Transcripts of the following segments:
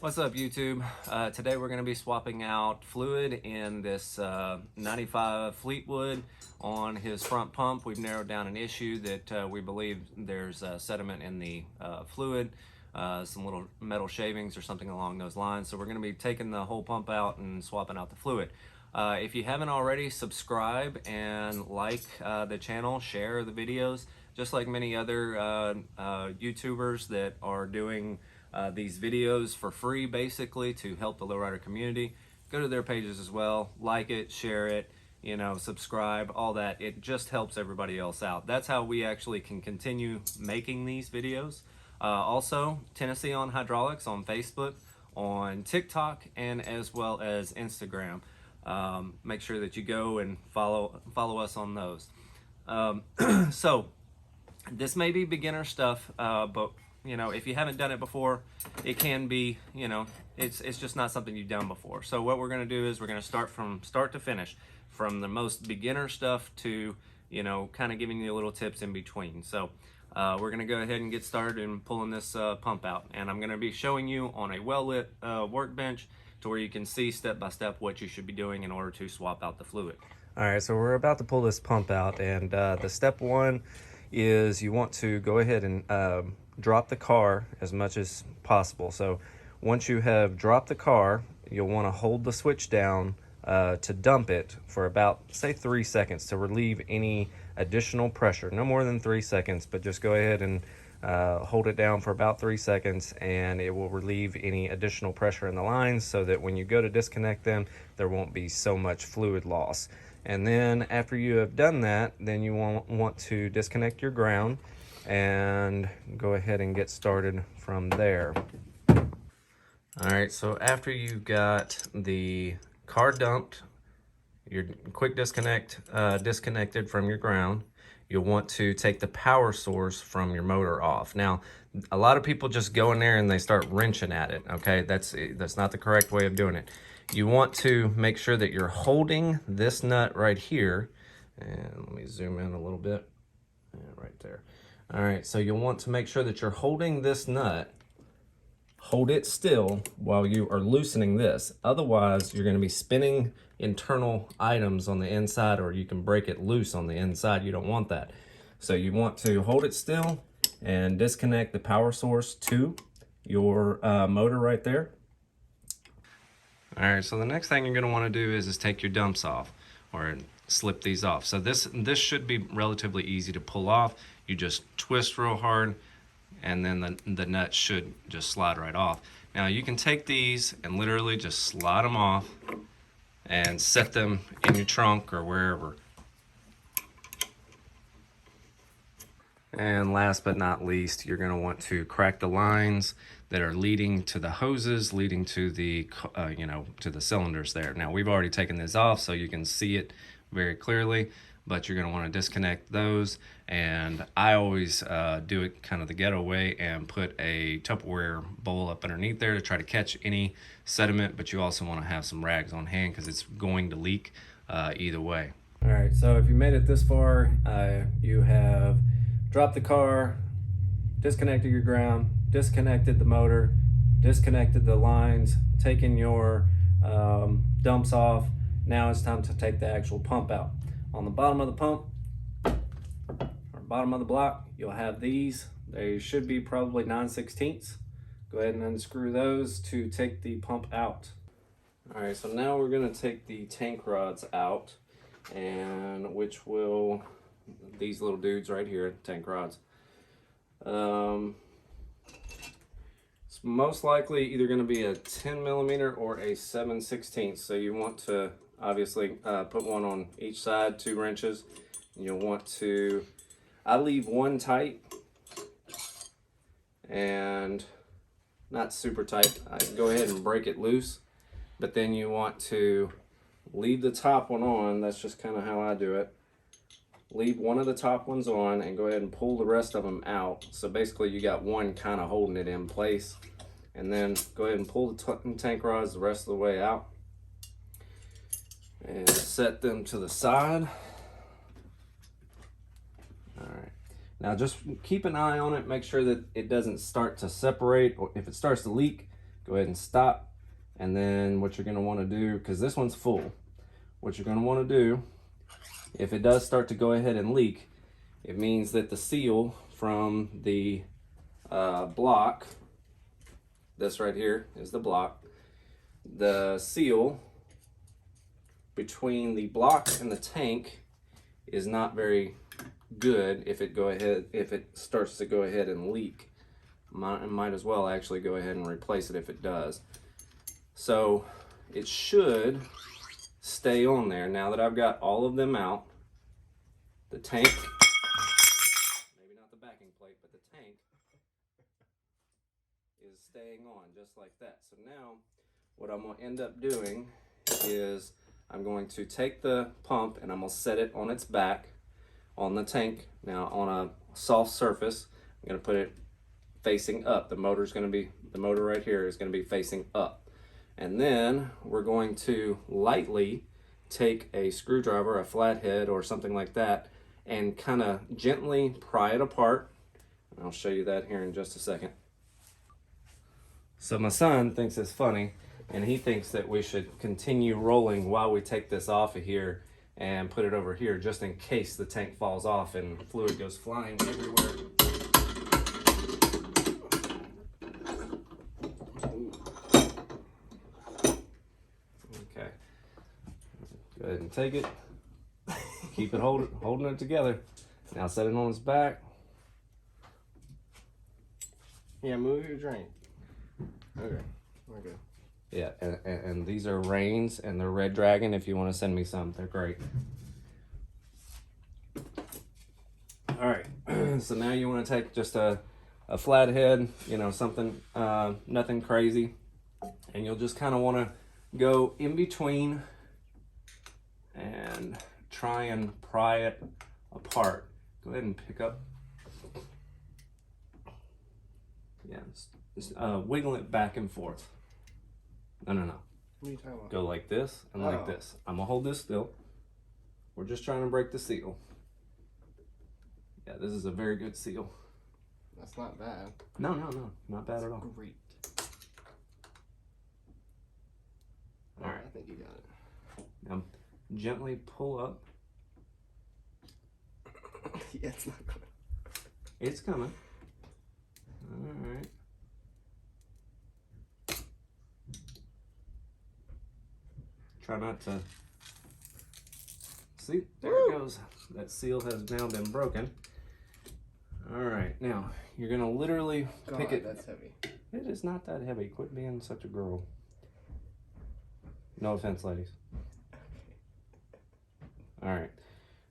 What's up, YouTube? Today we're going to be swapping out fluid in this 95 Fleetwood on his front pump. We've narrowed down an issue that we believe there's sediment in the fluid, some little metal shavings or something along those lines. So we're going to be taking the whole pump out and swapping out the fluid. If you haven't already, subscribe and like the channel, share the videos, just like many other YouTubers that are doing these videos for free, basically to help the lowrider community. Go to their pages as well, like it, share it, subscribe, all that. It just helps everybody else out. That's how we actually can continue making these videos. Also, Tennessee on Hydraulics on Facebook, on TikTok, and as well as Instagram. Make sure that you go and follow us on those. So this may be beginner stuff, but if you haven't done it before, it can be, it's just not something you've done before. So what we're going to do is we're going to start from start to finish, from the most beginner stuff to, kind of giving you little tips in between. So we're going to go ahead and get started in pulling this pump out. And I'm going to be showing you on a well-lit workbench to where you can see step by step what you should be doing in order to swap out the fluid. All right, so we're about to pull this pump out, and the step one is you want to go ahead and drop the car as much as possible. So once you have dropped the car, you'll want to hold the switch down to dump it for about, say, 3 seconds to relieve any additional pressure. No more than 3 seconds, but just go ahead and hold it down for about 3 seconds, and it will relieve any additional pressure in the lines so that when you go to disconnect them, there won't be so much fluid loss. And then after you have done that, then you want to disconnect your ground and go ahead and get started from there. All right, so after you've got the car dumped, your quick disconnected from your ground, you'll want to take the power source from your motor off. Now, a lot of people just go in there and they start wrenching at it, okay? That's not the correct way of doing it. You want to make sure that you're holding this nut right here, and let me zoom in a little bit, right there. All right, so you'll want to make sure that you're holding this nut. Hold it still while you are loosening this. Otherwise, you're going to be spinning internal items on the inside, or you can break it loose on the inside. You don't want that. So you want to hold it still and disconnect the power source to your motor right there. All right, so the next thing you're going to want to do is take your dumps off, or slip these off. So this should be relatively easy to pull off. You just twist real hard, and then the nut should just slide right off. Now you can take these and literally just slide them off and set them in your trunk or wherever. And last but not least, you're going to want to crack the lines that are leading to the hoses, leading to the to the cylinders there. Now we've already taken this off so you can see it very clearly, but you're going to want to disconnect those. And I always do it kind of the ghetto way and put a Tupperware bowl up underneath there to try to catch any sediment, but you also want to have some rags on hand because it's going to leak either way. All right, so if you made it this far, you have dropped the car, disconnected your ground, disconnected the motor, disconnected the lines, taken your dumps off. Now it's time to take the actual pump out. On the bottom of the pump, or bottom of the block, you'll have these. They should be probably 9/16. Go ahead and unscrew those to take the pump out. All right, so now we're gonna take the tank rods out, and these little dudes right here, tank rods. It's most likely either gonna be a 10 millimeter or a 7/16. So you want to obviously put one on each side, 2 wrenches. You'll want to, I leave one tight and not super tight. I can go ahead and break it loose, but then you want to leave the top one on. That's just kind of how I do it. Leave one of the top ones on and go ahead and pull the rest of them out. So basically you got one kind of holding it in place, and then go ahead and pull the tank rods the rest of the way out and set them to the side. All right, now just keep an eye on it, make sure that it doesn't start to separate, or if it starts to leak, go ahead and stop. And then what you're going to want to do, because this one's full, what you're going to want to do, if it does start to go ahead and leak, it means that the seal from the block, this right here is the block, the seal between the block and the tank is not very good. If it starts to go ahead and leak, might as well actually go ahead and replace it if it does. So it should stay on there. Now that I've got all of them out, the tank, maybe not the backing plate, but the tank is staying on just like that. So now what I'm going to end up doing is I'm going to take the pump and I'm going to set it on its back on the tank. Now on a soft surface, I'm going to put it facing up. The motor right here is going to be facing up. And then we're going to lightly take a screwdriver, a flathead or something like that, and kind of gently pry it apart. I'll show you that here in just a second. So my son thinks it's funny, and he thinks that we should continue rolling while we take this off of here and put it over here just in case the tank falls off and fluid goes flying everywhere. Okay, go ahead and take it, keep it holding it together. Now set it on its back. Yeah, move your drink. Okay, we're good. Yeah, and these are Rains, and they're Red Dragon. If you want to send me some, they're great. All right, so now you want to take just a flathead, you know, something, nothing crazy, and you'll just kind of want to go in between and try and pry it apart. Go ahead and pick up. Yeah, just wiggle it back and forth. No. What are you talking about? Go like this and like this. I'm gonna hold this still. We're just trying to break the seal. Yeah, this is a very good seal. That's not bad. No, not bad at all. Great. All right, I think you got it. now gently pull up. Yeah, it's not coming. It's coming. All right. Try not to. See, there it goes. That seal has now been broken. All right, now you're gonna literally pick it. That's heavy. It is not that heavy. Quit being such a girl. No offense, ladies. All right.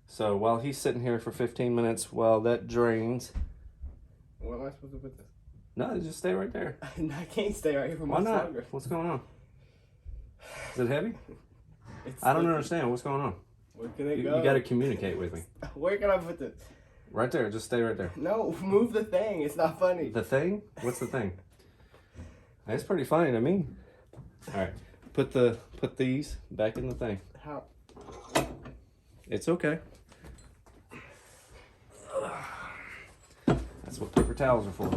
So while he's sitting here for 15 minutes while that drains. What am I supposed to put this? No, just stay right there. I can't stay right here for Why much not? longer. What's going on? Is it heavy? It's I don't understand. What's going on? Where can it go? You got to communicate with me. Where can I put this? Right there. Just stay right there. No, move the thing. It's not funny. The thing? What's the thing? That's pretty funny to me. All right. Put these back in the thing. How? It's okay. That's what paper towels are for.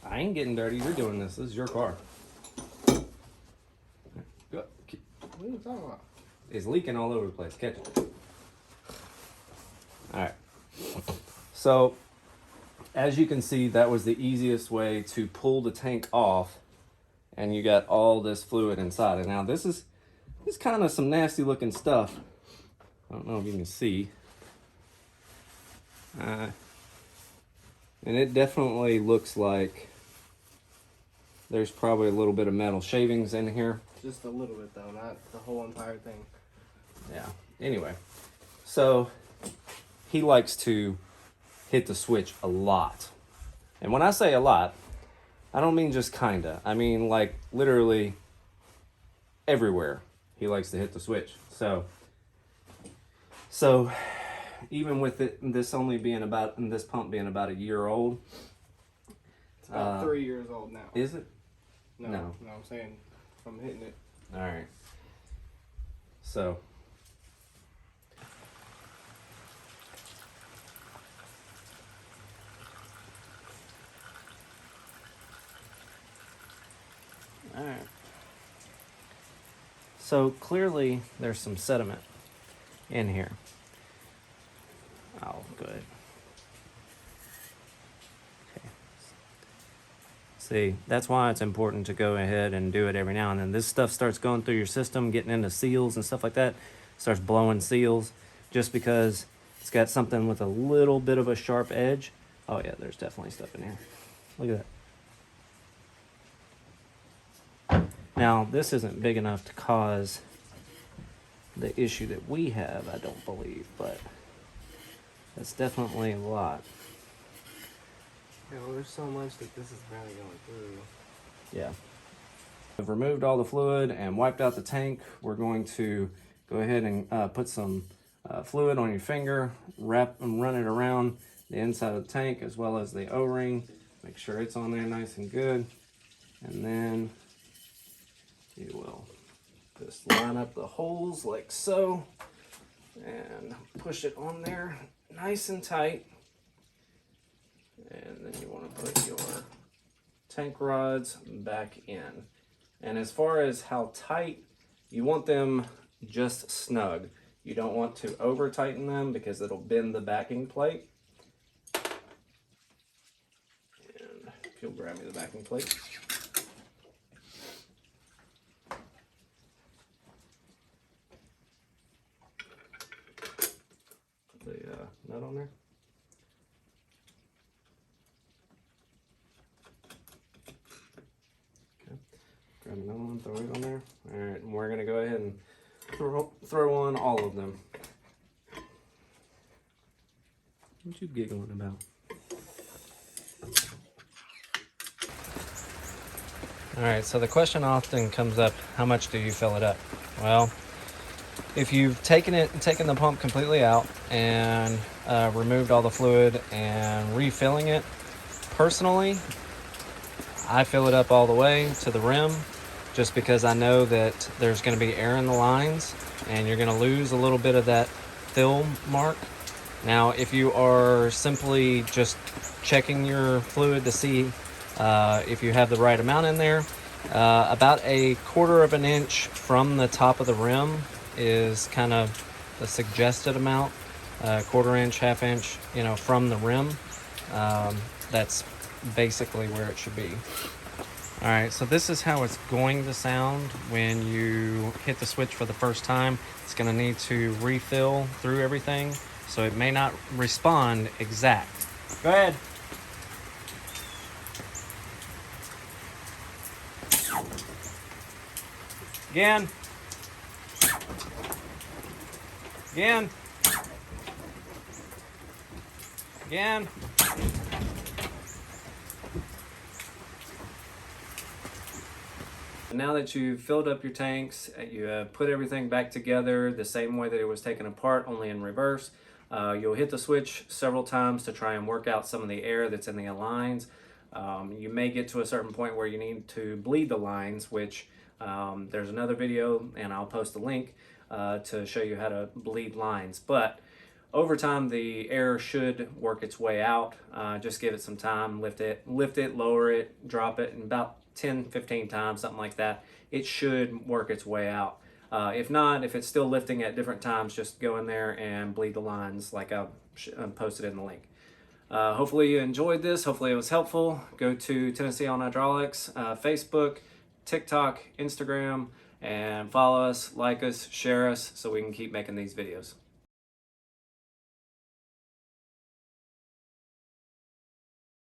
I ain't getting dirty. You're doing this. This is your car. Go. What are you talking about? It's leaking all over the place. Catch it. All right. So, as you can see, that was the easiest way to pull the tank off, and you got all this fluid inside. And now this is kind of some nasty looking stuff. I don't know if you can see. And it definitely looks like there's probably a little bit of metal shavings in here. Just a little bit though, not the whole entire thing. Yeah. Anyway, so he likes to hit the switch a lot. And when I say a lot, I don't mean just kinda. I mean like literally everywhere he likes to hit the switch. So even with this pump being about a year old. It's about 3 years old now. Is it? No, I'm saying I'm hitting it. All right. So All right. So clearly there's some sediment in here. Oh, good. Okay. See, that's why it's important to go ahead and do it every now and then. This stuff starts going through your system, getting into seals and stuff like that. Starts blowing seals just because it's got something with a little bit of a sharp edge. Oh yeah, there's definitely stuff in here. Look at that. Now, this isn't big enough to cause the issue that we have, I don't believe, but that's definitely a lot. Yeah, well, there's so much that this is barely going through. Yeah. I've removed all the fluid and wiped out the tank. We're going to go ahead and put some fluid on your finger, wrap and run it around the inside of the tank as well as the O-ring. Make sure it's on there nice and good. And then you will just line up the holes like so and push it on there nice and tight. And then you want to put your tank rods back in. And as far as how tight, you want them just snug. You don't want to over tighten them because it'll bend the backing plate. And if you'll grab me the backing plate. Put the nut on there. Grab another one, throw it on there. All right, and we're gonna go ahead and throw on all of them. What you giggling about? All right, so the question often comes up, how much do you fill it up? Well, if you've taken the pump completely out and removed all the fluid and refilling it, personally, I fill it up all the way to the rim just because I know that there's going to be air in the lines and you're going to lose a little bit of that fill mark. Now, if you are simply just checking your fluid to see if you have the right amount in there, about a 1/4 of an inch from the top of the rim is kind of the suggested amount. 1/4 inch, 1/2 inch, from the rim. That's basically where it should be. All right, so this is how it's going to sound when you hit the switch for the first time. It's going to need to refill through everything, so it may not respond exact. Go ahead. Again. Again. Again. Now that you've filled up your tanks, you have put everything back together the same way that it was taken apart, only in reverse. You'll hit the switch several times to try and work out some of the air that's in the lines. You may get to a certain point where you need to bleed the lines, which there's another video, and I'll post a link to show you how to bleed lines. But over time, the air should work its way out. Just give it some time, lift it, lower it, drop it, and about 10-15 times, something like that, it should work its way out. If not, if it's still lifting at different times, just go in there and bleed the lines like I posted in the link. Hopefully you enjoyed this. Hopefully it was helpful. Go to Tennessee on Hydraulics, Facebook, TikTok, Instagram, and follow us, like us, share us, so we can keep making these videos.